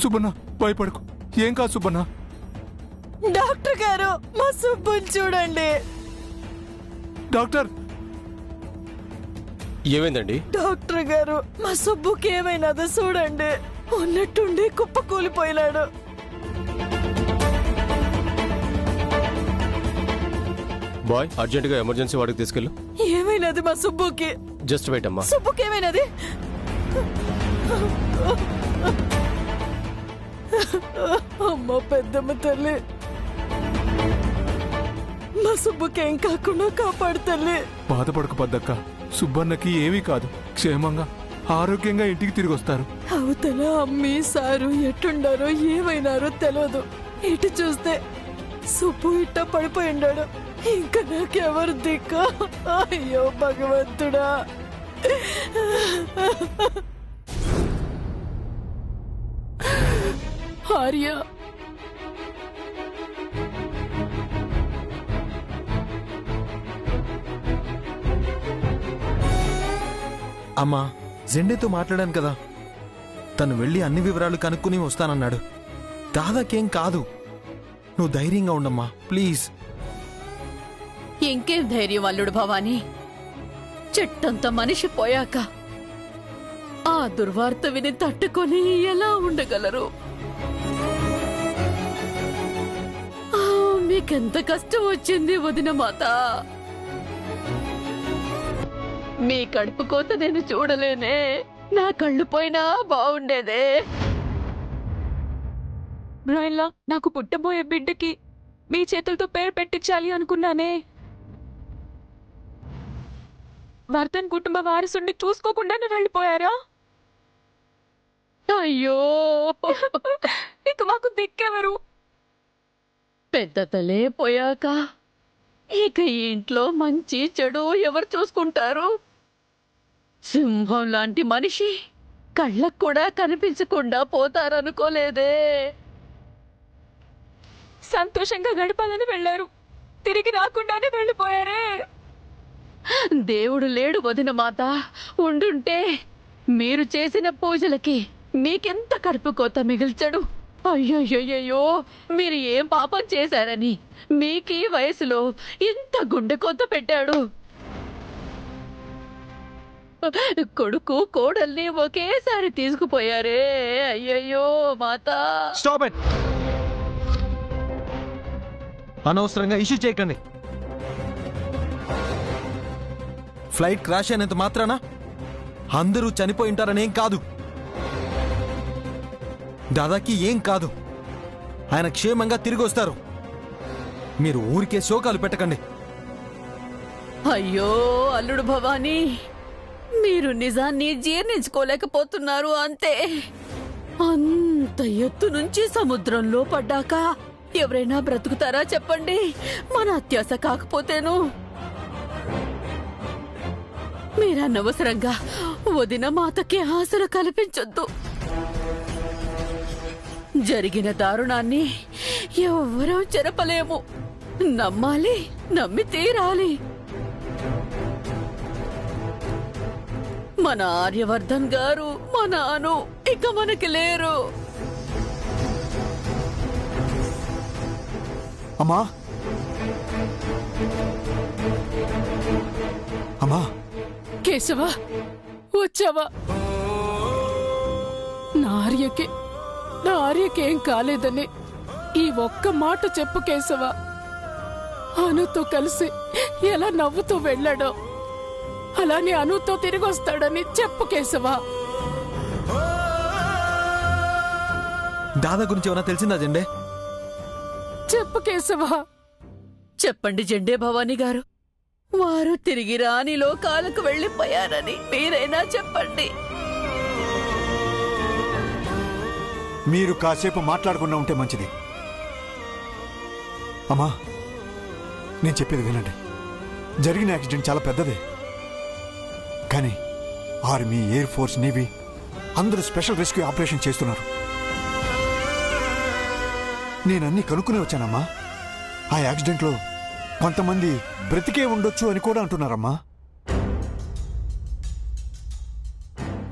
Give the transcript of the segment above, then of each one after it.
సుబ్బన్న భయపడకు, ఏం కాదు సుబ్బన్న. డాక్టర్ గారు మా సుబ్బుని చూడండి. డాక్టర్ ఏమైందండి? డాక్టర్ గారు మా సుబ్బుకి ఏమైనాదో చూడండి. ఉన్నట్టుండి కుప్ప కూలిపోయినాడు. బాయ్, అర్జెంటుగా ఎమర్జెన్సీ వాడికి తీసుకెళ్ళు. ఏమైనది మా సుబ్బుకి? జస్ట్ వెయిట్ అమ్మా. సుబ్బుకి ఏమైనది? అమ్మ పెద్దమ్మ తల్లి, మా సుబ్బుకి ఏం కాకుండా కాపాడు తల్లి. బాధపడకు పద్దక్క, సుబ్బన్నకి ఏమీ కాదు, క్షేమంగా ఆరోగ్యంగా ఇంటికి తిరిగి వస్తారు. అవతల అమ్మి సారు ఎట్టుండారో ఏమైనారో తెలియదు. ఇటు చూస్తే సుబ్బు ఇట్ట పడిపోయిండాడు. ఇంకా నాకెవరు దిక్కు? అయ్యో భగవంతుడా. ఆర్య, అమ్మా, జెండేతో మాట్లాడాను కదా, తను వెళ్ళి అన్ని వివరాలు కనుక్కుని వస్తానన్నాడు. దాదాకేం కాదు, నువ్వు ధైర్యంగా ఉండమ్మా ప్లీజ్. ఇంకేం ధైర్యం అల్లుడు భవానీ? చెట్టంత మనిషి పోయాక ఆ దుర్వార్త విని తట్టుకొని ఎలా ఉండగలరు? మీకెంత కష్టం వచ్చింది వదిన మాత. మీ కడుపు కోత నేను చూడలేనే. నా కళ్ళు పోయినా బాగుండేదే. బ్రాయిన్లా, నాకు పుట్టబోయే బిడ్డకి మీ చేతులతో పేరు పెట్టించాలి అనుకున్నానే. వర్ధన్ కుటుంబ వారసుని చూసుకోకుండానే వెళ్ళిపోయారా? అయ్యో, ఇక మాకు దిక్కెవరు? పెద్ద తలే పోయాక ఇక ఈ ఇంట్లో మంచి చెడు ఎవరు చూసుకుంటారు? సింహం లాంటి మనిషి కళ్ళకు కూడా కనిపించకుండా పోతారనుకోలేదే. సంతోషంగా గడపాలని వెళ్ళారు, తిరిగి రాకుండానే వెళ్ళిపోయారే. దేవుడు లేడు వదిన మాత. ఉండుంటే మీరు చేసిన పూజలకి మీకెంత కడుపు కోత మిగిల్చడు. అయ్యయ్యో, మీరు ఏం పాపం చేశారని మీకీ వయసులో ఇంత గుండె కోత పెట్టాడు? కొడుకు కోడల్ని ఒకేసారి తీసుకుపోయారే. అయ్యయ్యో మాత. స్టాప్ ఇట్, అనవసరంగా ఇష్యూ చేయకండి. ఫ్లైట్ క్రాష్ అయినంత మాత్రాన అందరూ చనిపోయి ఉంటారనేం కాదు. దాదాకి ఏం కాదు, ఆయన క్షేమంగా తిరిగి వస్తారు. మీరు ఊరికే శోకాలు పెట్టకండి. అయ్యో అల్లుడు భవానీ, మీరు నిజాన్ని జీర్ణించుకోలేకపోతున్నారు అంతే. అంత ఎత్తు నుంచి సముద్రంలో పడ్డాక ఎవరైనా బ్రతుకుతారా చెప్పండి? మన అత్యాశ కాకపోతేను. మీరన్నవసరంగా వదిన మాతకి ఆశలు కల్పించొద్దు. జరిగిన దారుణాన్ని ఎవ్వరూ చెరపలేము. నమ్మాలి, నమ్మి తీరాలి. మన ఆర్యవర్ధన్ గారు, మా నాను ఇక మనకి లేరు. అమ్మా, అమ్మా. కేశవ, వచ్చావా? నా ఆర్యకేం కాలేదని ఈ ఒక్క మాట చెప్పు కేశవ. అనుతో కలిసి ఎలా నవ్వుతూ వెళ్ళాడో అలానే అనుతో తిరిగి వస్తాడని చెప్పు కేశవ. దాదా గురించి ఏమైనా తెలిసిందా జెండే? చెప్పు కేశవ. చెప్పండి జెండే భవానీ గారు, వారు తిరిగి రాని లోకాలకు వెళ్ళిపోయారని మీరైనా చెప్పండి. మీరు కాసేపు మాట్లాడకుండా ఉంటే మంచిది. అమ్మా, నేను చెప్పేది వినండి. జరిగిన యాక్సిడెంట్ చాలా పెద్దదే, కానీ ఆర్మీ, ఎయిర్ ఫోర్స్, నేవీ అందరూ స్పెషల్ రెస్క్యూ ఆపరేషన్ చేస్తున్నారు. నేనన్నీ కనుక్కునే వచ్చానమ్మా. ఆ యాక్సిడెంట్లో కొంతమంది బ్రతికే ఉండొచ్చు అని కూడా అంటున్నారమ్మా.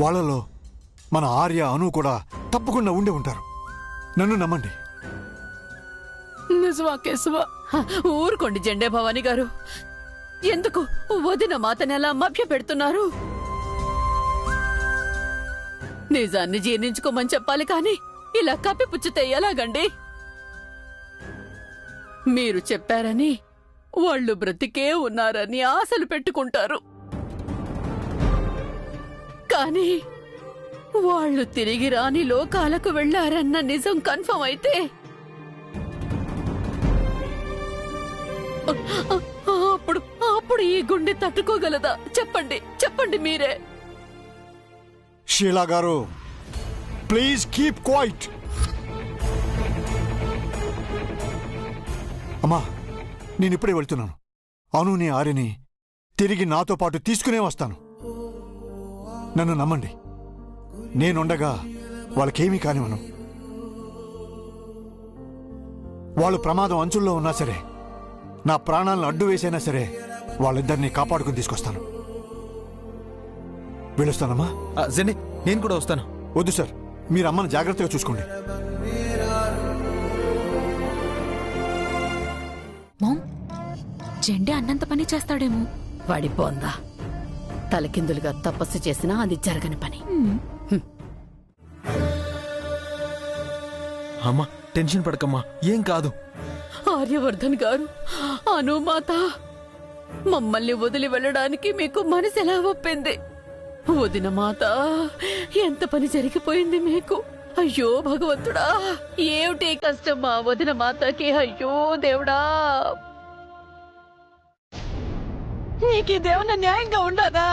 వాళ్ళలో మన ఆర్య, అను కూడా తప్పకుండా ఉండే ఉంటారు. నన్ను నమ్మండి. నిజమా కేశవ? ఊరుకోండి జెండే భవానీ గారు. ఎందుకు వదిన మాతని అలా మభ్య పెడుతున్నారు? నిజాన్ని జీర్ణించుకోమని చెప్పాలి కానీ ఇలా కప్పిపుచ్చితే ఎలాగండి? మీరు చెప్పారని వాళ్ళు బ్రతికే ఉన్నారని ఆశలు పెట్టుకుంటారు, కానీ వాళ్ళు తిరిగి రాని లోకాలకు వెళ్లారన్న నిజం కన్ఫర్మ్ అయితే అప్పుడు అప్పుడు ఈ గుండె తట్టుకోగలదా? చెప్పండి, చెప్పండి మీరే. షీలా గారు, ప్లీజ్ కీప్ క్వైట్. అమ్మా, నేను ఇప్పుడే వెళ్తున్నాను. అనుని ఆర్యని తిరిగి నాతో పాటు తీసుకునే వస్తాను. నన్ను నమ్మండి. నేనుండగా వాళ్ళకేమీ కానివ్వను. వాళ్ళు ప్రమాదం అంచుల్లో ఉన్నా సరే, నా ప్రాణాలను అడ్డు వేసైనా సరే వాళ్ళిద్దరినీ కాపాడుకుని తీసుకొస్తాను. వెళ్ళొస్తానమ్మా. జెండే, నేను కూడా వస్తాను. వద్దు సార్, మీరు అమ్మను జాగ్రత్తగా చూసుకోండి. మామ్, జెండే అన్నంత పని చేస్తాడేమో. వాడి బొందా తలకిందులుగా తపస్సు చేసినా అది జరగని పని. అమ్మా, టెన్షన్ పడకమ్మా, ఏం కాదు. ఆర్యవర్ధన్ గారు, అనుమాత మమ్మల్ని వదిలి వెళ్ళడానికి మీకు మనసు ఎలా ఒప్పింది? వదిన మాత, ఎంత పని జరిగిపోయింది మీకు. అయ్యో భగవంతుడా, ఏమిటి కష్టం మా వదిన మాతకి. అయ్యో దేవుడా, నీకేదేమన్నా న్యాయంగా ఉండదా?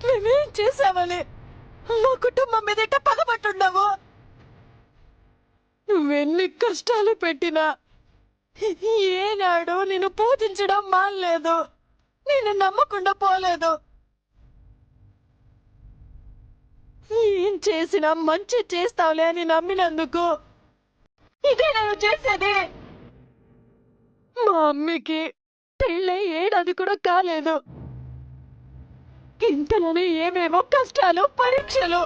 మేమేం చేశామని మా కుటుంబం మీద పగబట్టున్నావు? నువ్వెన్ని కష్టాలు పెట్టినా ఏనాడు నిన్ను పూజించడం మానలేదు, నిన్ను నమ్మకుండా పోలేదు. ఏం చేసినా మంచి చేస్తావులే అని నమ్మినందుకు ఇదే నేను చేసేది. మా అమ్మకి పెళ్ళై 7 ఏడాది కూడా కాలేదు. ఇంతలోనే ఏమేమో కష్టాలు, పరీక్షలు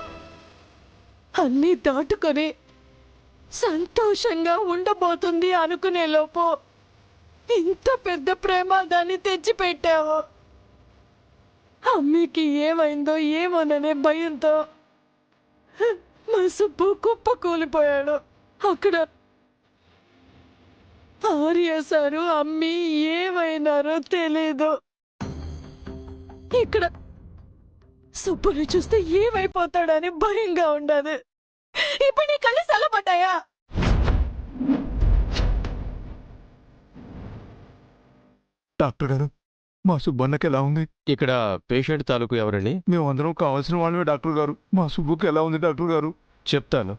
అన్నీ దాటుకొని సంతోషంగా ఉండబోతుంది అనుకునే లోపు ఇంత పెద్ద ప్రమాదాన్ని తెచ్చిపెట్టావు. అమ్మకి ఏమైందో ఏమోననే భయంతో మా సుబ్బు కుప్ప కూలిపోయాడు. అక్కడ ఆర్య సారు అమ్మి ఏమైనారో తెలీదు. ఇక్కడ సుబ్బుని చూస్తే ఏమైపోతాడని భయంగా ఉండదు. ఇప్పుడు నీ కళ్ళు చల్లబడ్డాయా? డాక్టర్ గారు, మా సుబ్బన్నకి ఎలా ఉంది? ఇక్కడ పేషెంట్ తాలూకు ఎవరండి? మేమందరం కావాల్సిన వాళ్ళమే డాక్టర్ గారు. మా సుబ్బుకి ఎలా ఉంది డాక్టర్ గారు? చెప్తాను.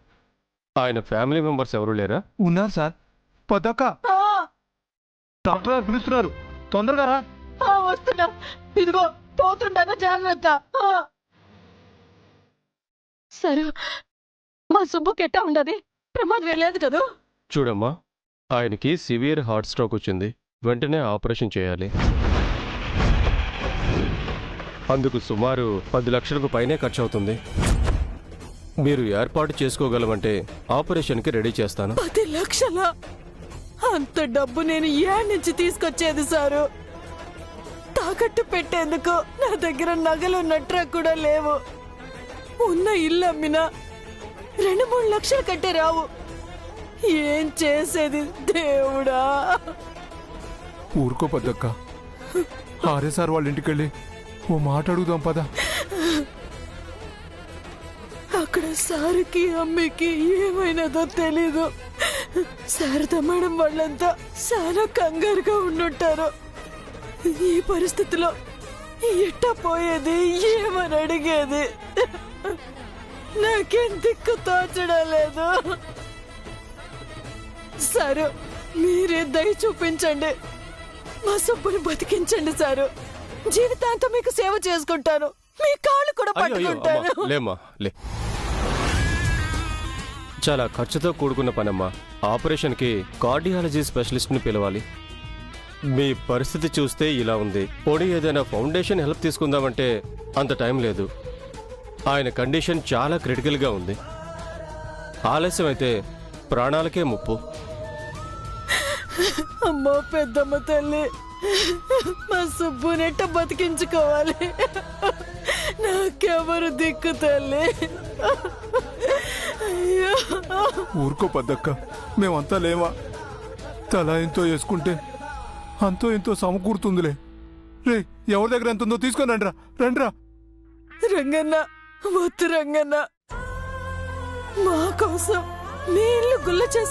ఆయన ఫ్యామిలీ మెంబర్స్ ఎవరు లేరా? ఉన్నారు సార్. పదక్క, డాక్టర్ గారు పిలుస్తున్నారు, తొందరగా రా. వస్తున్నా, ఇదిగో పోతుండగా జాగ్రత్త. సరే, మా సుబ్బుకి ఎట్టా ఉండదు? ప్రమాదం వెళ్ళలేదు కదా? చూడమ్మా, ఆయనకి సివియర్ హార్ట్ స్ట్రోక్ వచ్చింది. వెంటనే ఆపరేషన్ చేయాలి. అందుకు సుమారు 10 లక్షలకు పైనే ఖర్చు అవుతుంది. మీరు ఏర్పాటు చేసుకోగలమంటే ఆపరేషన్కి రెడీ చేస్తాను. 10 లక్షల? అంత డబ్బు నేను ఏడ్ నుంచి తీసుకొచ్చేది సారు? తాకట్టు పెట్టేందుకు నా దగ్గర నగలున్నట్రా కూడా లేవు. ఉన్న ఇల్లు అమ్మినా 2-3 లక్షలు కట్టే రావు. ఏం చేసేది దేవుడా? ఊరుకో పద్దక్క. ఆర్య సార్ వాళ్ళ ఇంటికి వెళ్ళి ఓ మాట అడుగుదాం పద. అక్కడ సారుకి అమ్మికి ఏమైనదో తెలీదు. శారద మేడం వాళ్ళంతా చాలా కంగారుగా ఉండుంటారు. ఈ పరిస్థితిలో ఎట్టా పోయేది, ఏమని అడిగేది? నాకేం దిక్కు తోచడం లేదు. సారు, మీరే దయ చూపించండి, మా సుబ్బుని బతికించండి సారు. జీవితాంతం మీకు సేవ చేసుకుంటాను, మీ కాళ్ళు కూడా పట్టుకుంటాను. లేమ్మా, లే. చాలా ఖర్చుతో కూడుకున్న పనమ్మా. ఆపరేషన్కి కార్డియాలజీ స్పెషలిస్ట్ని పిలవాలి. మీ పరిస్థితి చూస్తే ఇలా ఉంది. పోనీ ఏదైనా ఫౌండేషన్ హెల్ప్ తీసుకుందామంటే అంత టైం లేదు. ఆయన కండిషన్ చాలా క్రిటికల్గా ఉంది. ఆలస్యం అయితే ప్రాణాలకే ముప్పు. అమ్మో పెద్దమ్మ తల్లి, మా సుబ్బునెట్ట బతికించుకోవాలి. నాకెవరు దిక్కు తల్లి. అయ్యో. ఊరుకో పెద్దక్క, మేమంతా లేవా? తలా ఎంతో వేసుకుంటే అంతో ఎంతో సమకూరుతుందిలే. రే, ఎవరి దగ్గర ఎంత ఉందో తీసుకొని రండిరా, రండిరా. రంగన్న, వద్దు రంగన్న, మా కోసం మీ ఇల్లు గుల్ల చేసుకో.